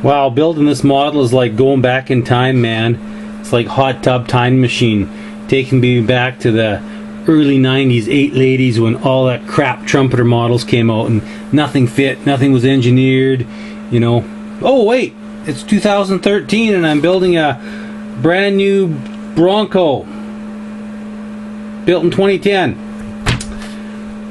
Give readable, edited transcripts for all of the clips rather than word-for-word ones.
Wow, building this model is like going back in time, man. It's like hot tub time machine, taking me back to the early 90s, 8 ladies, when all that crap trumpeter models came out and nothing fit, nothing was engineered, you know. Oh wait, it's 2013 and I'm building a brand new Bronco built in 2010.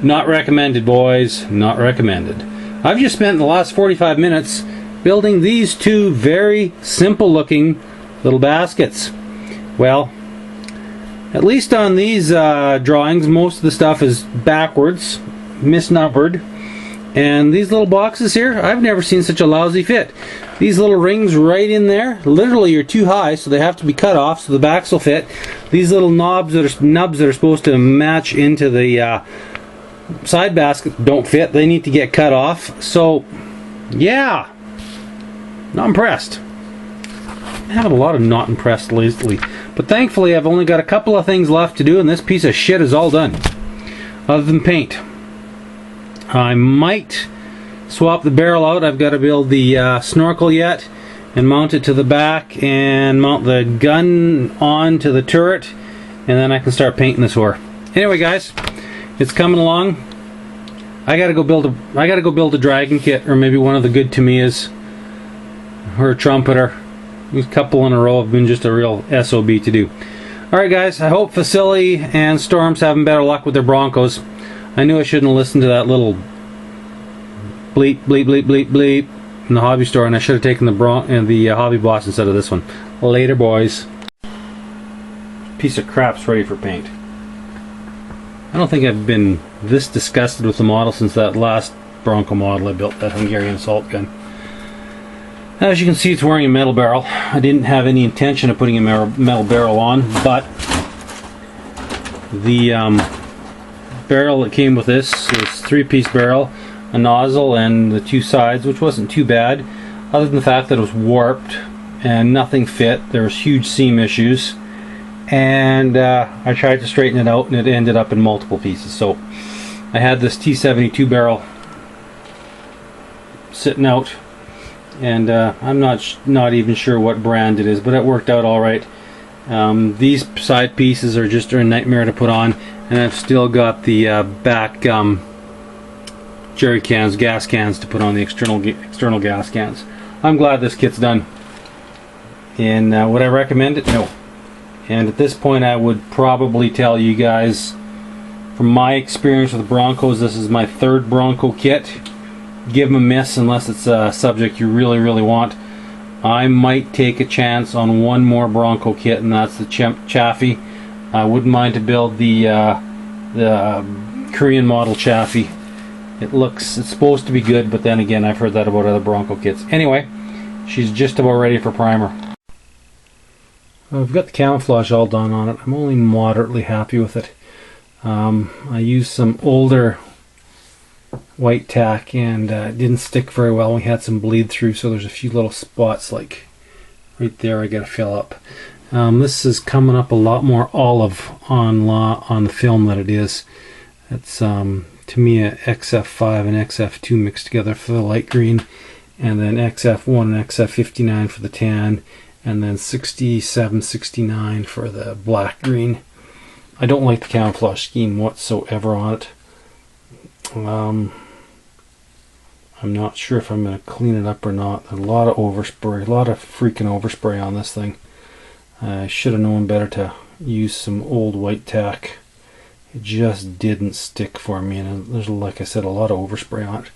Not recommended, boys, not recommended. I've just spent the last 45 minutes building these two very simple looking little baskets. Well, at least on these drawings, most of the stuff is backwards, misnumbered. And these little boxes here, I've never seen such a lousy fit. These little rings right in there, literally are too high, so they have to be cut off so the backs will fit. These little nubs that are supposed to match into the side basket don't fit. They need to get cut off. So, yeah, not impressed. I have a lot of not impressed lately, but thankfully I've only got a couple of things left to do, and this piece of shit is all done, other than paint. I might swap the barrel out. I've got to build the snorkel yet and mount it to the back and mount the gun onto the turret, and then I can start painting this whore. Anyway, guys, it's coming along. I gotta go build a dragon kit, or maybe one of the good Tamiyas, or a trumpeter. These couple in a row have been just a real SOB to do. Alright guys, I hope Facility and Storm's having better luck with their Broncos. I knew I shouldn't have listened to that little bleep bleep bleep bleep bleep in the hobby store, and I should have taken the Hobby Boss instead of this one. Later, boys. Piece of crap's ready for paint. I don't think I've been this disgusted with the model since that last Bronco model I built, that Hungarian assault gun. As you can see, it's wearing a metal barrel. I didn't have any intention of putting a metal barrel on, but the barrel that came with this was 3-piece barrel, a nozzle, and the 2 sides, which wasn't too bad, other than the fact that it was warped and nothing fit. There was huge seam issues, and I tried to straighten it out, and it ended up in multiple pieces. So I had this T72 barrel sitting out, and I'm not even sure what brand it is, but it worked out all right. These side pieces are just a nightmare to put on, and I've still got the back jerry cans, gas cans to put on the external gas cans. I'm glad this kit's done. And would I recommend it? No. And at this point, I would probably tell you guys, from my experience with the Broncos, this is my 3rd Bronco kit. Give them a miss unless it's a subject you really, really want. I might take a chance on one more Bronco kit, and that's the Chaffee. I wouldn't mind to build the Korean model Chaffee. It's supposed to be good, but then again, I've heard that about other Bronco kits. Anyway, she's just about ready for primer. I've got the camouflage all done on it. I'm only moderately happy with it. I used some older white tack, and it didn't stick very well. We had some bleed through, so there's a few little spots like right there I gotta fill up. This is coming up a lot more olive on the film than it is. It's Tamiya XF5 and XF2 mixed together for the light green, and then XF1 and XF59 for the tan, and then 6769 for the black green. I don't like the camouflage scheme whatsoever on it. I'm not sure if I'm going to clean it up or not. A lot of overspray, a lot of freaking overspray on this thing. I should have known better to use some old white tack. It just didn't stick for me, and there's, like I said, a lot of overspray on it.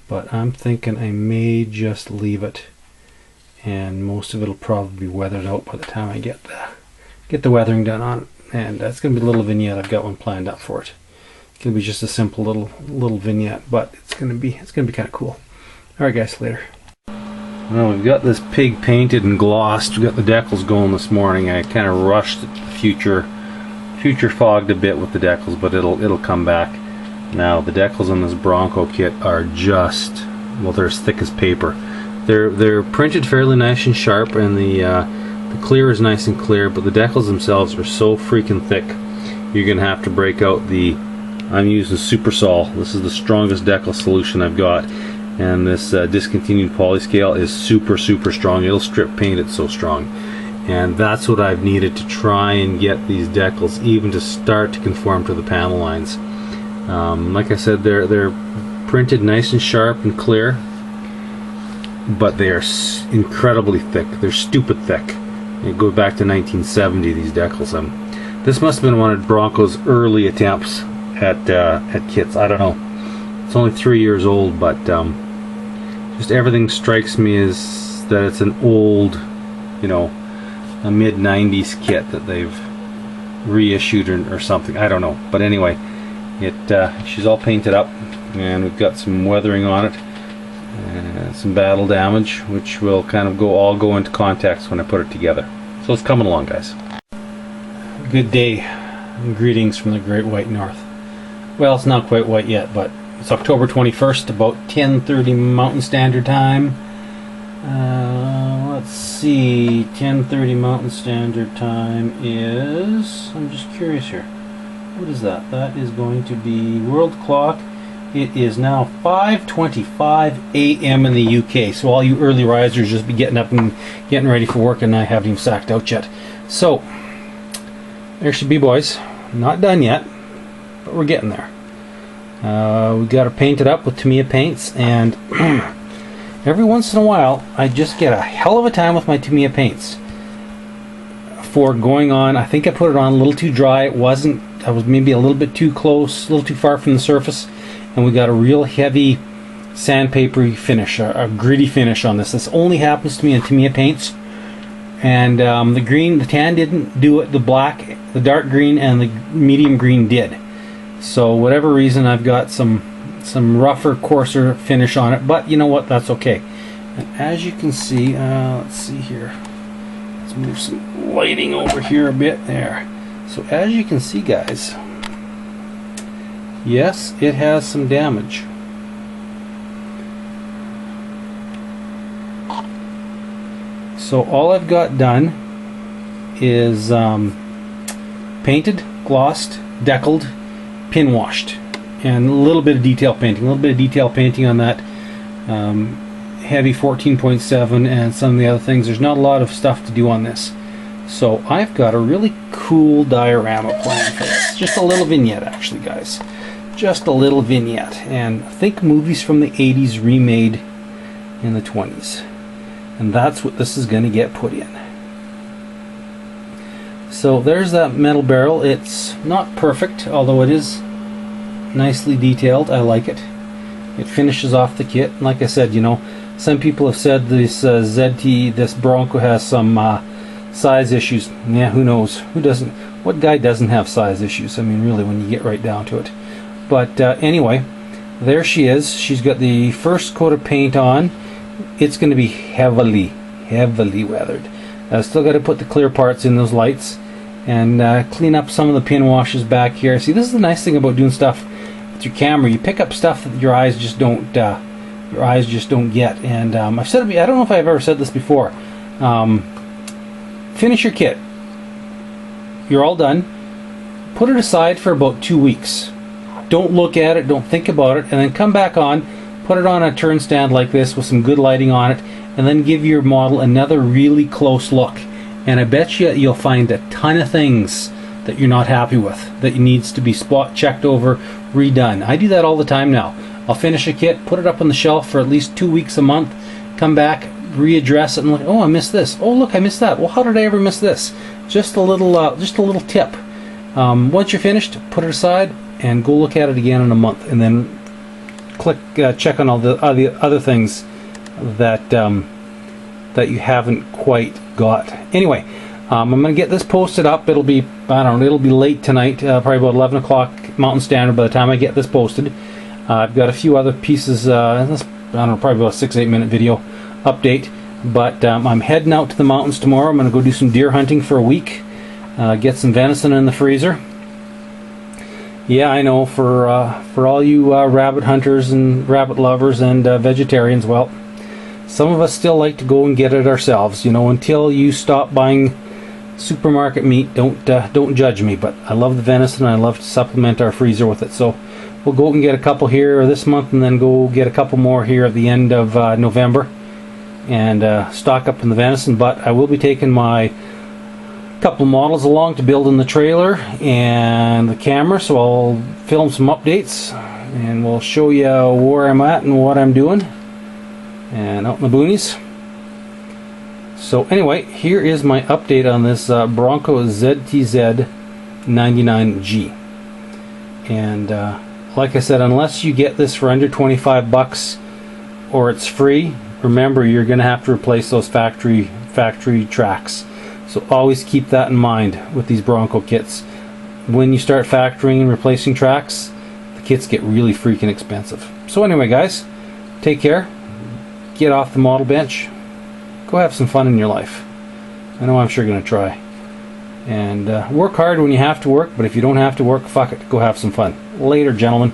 But I'm thinking I may just leave it, and most of it will probably be weathered out by the time I get the weathering done on it. And that's going to be a little vignette. I've got one planned up for it. It's going to be just a simple little vignette, but it's going to be kind of cool. All right, guys, later. Well, we've got this pig painted and glossed. We got the decals going this morning. I kind of rushed it. Future fogged a bit with the decals, but it'll come back. Now the decals on this Bronco kit are just, well, they're as thick as paper. They're printed fairly nice and sharp, and the clear is nice and clear, but the decals themselves are so freaking thick. You're gonna have to break out the, I'm using Super Sol. This is the strongest decal solution I've got, and this discontinued polyscale is super strong. It'll strip paint, it's so strong. And that's what I've needed to try and get these decals even to start to conform to the panel lines. Like I said, they're printed nice and sharp and clear, but they are incredibly thick. They're stupid thick. It goes back to 1970, these decals. This must have been one of Bronco's early attempts at kits. I don't know. It's only 3 years old, but just everything strikes me as that it's an old, you know, a mid-90s kit that they've reissued or something. I don't know. But anyway, she's all painted up, and we've got some weathering on it, some battle damage, which will kind of all go into context when I put it together. So it's coming along, guys. Good day, and greetings from the Great White North. Well, it's not quite white yet, but it's October 21st, about 10:30 Mountain Standard Time. Let's see, 10:30 Mountain Standard Time is, I'm just curious here, what is that? That is going to be world clock. It is now 5:25 a.m. in the UK, so all you early risers just be getting up and getting ready for work, and I haven't even sacked out yet. So there she be, boys. Not done yet, but we're getting there. We got her painted up with Tamiya paints, and every once in a while I just get a hell of a time with my Tamiya paints for going on. I think I put it on a little too dry. I was maybe a little bit too close, a little too far from the surface, and we got a real heavy sandpapery finish, a gritty finish on this. This only happens to me in Tamiya paints, and the tan didn't do it. The black, the dark green, and the medium green did. So whatever reason, I've got some rougher, coarser finish on it, but you know what, that's okay. And as you can see, let's see here, let's move some lighting over here a bit there. So as you can see, guys, yes, it has some damage. So all I've got done is painted, glossed, decaled, pin washed, and a little bit of detail painting. On that heavy 14.7 and some of the other things. There's not a lot of stuff to do on this. So I've got a really cool diorama plan for this. Just a little vignette, actually, guys. Just a little vignette. And think movies from the 80s remade in the 20s. And that's what this is going to get put in. So there's that metal barrel. It's not perfect, although it is nicely detailed. I like it. It finishes off the kit. And like I said, you know, some people have said this this Bronco has some size issues. Yeah, who knows? Who doesn't? What guy doesn't have size issues? I mean, really, when you get right down to it. But anyway, there she is. She's got the first coat of paint on. It's going to be heavily weathered. Still got to put the clear parts in those lights and clean up some of the pin washes back here. See, this is the nice thing about doing stuff with your camera. You pick up stuff that your eyes just don't get. And I've said it. I don't know if I've ever said this before. Finish your kit. You're all done. Put it aside for about 2 weeks. Don't look at it. Don't think about it. And then come back on. Put it on a turn stand like this with some good lighting on it, and then give your model another really close look. And I bet you'll find a ton of things that you're not happy with, that needs to be spot checked over, redone. I do that all the time now. I'll finish a kit, put it up on the shelf for at least 2 weeks, a month, come back, readdress it, and look, oh, I missed this. Oh, look, I missed that. Well, how did I ever miss this? Just a little tip. Once you're finished, put it aside and go look at it again in a month, and then check on all the other things that that you haven't quite got. Anyway, I'm going to get this posted up. It'll be, I don't know, it'll be late tonight, probably about 11 o'clock Mountain Standard by the time I get this posted. I've got a few other pieces, I don't know, probably about a 6-8 minute video update. But I'm heading out to the mountains tomorrow. I'm going to go do some deer hunting for a week, get some venison in the freezer. Yeah, I know, for all you rabbit hunters and rabbit lovers and vegetarians, well, some of us still like to go and get it ourselves. You know, until you stop buying supermarket meat, don't judge me. But I love the venison, and I love to supplement our freezer with it. So we'll go and get a couple here this month, and then go get a couple more here at the end of November, and stock up in the venison. But I will be taking my couple models along to build in the trailer and the camera, so I'll film some updates and we'll show you where I'm at and what I'm doing and out in the boonies. So anyway, here is my update on this Bronco ZTZ99G. And like I said, unless you get this for under 25 bucks or it's free, remember you're going to have to replace those factory tracks. So always keep that in mind with these Bronco kits. When you start factoring and replacing tracks, the kits get really freaking expensive. So anyway, guys, take care. Get off the model bench. Go have some fun in your life. I know I'm sure going to try. And work hard when you have to work, but if you don't have to work, fuck it. Go have some fun. Later, gentlemen.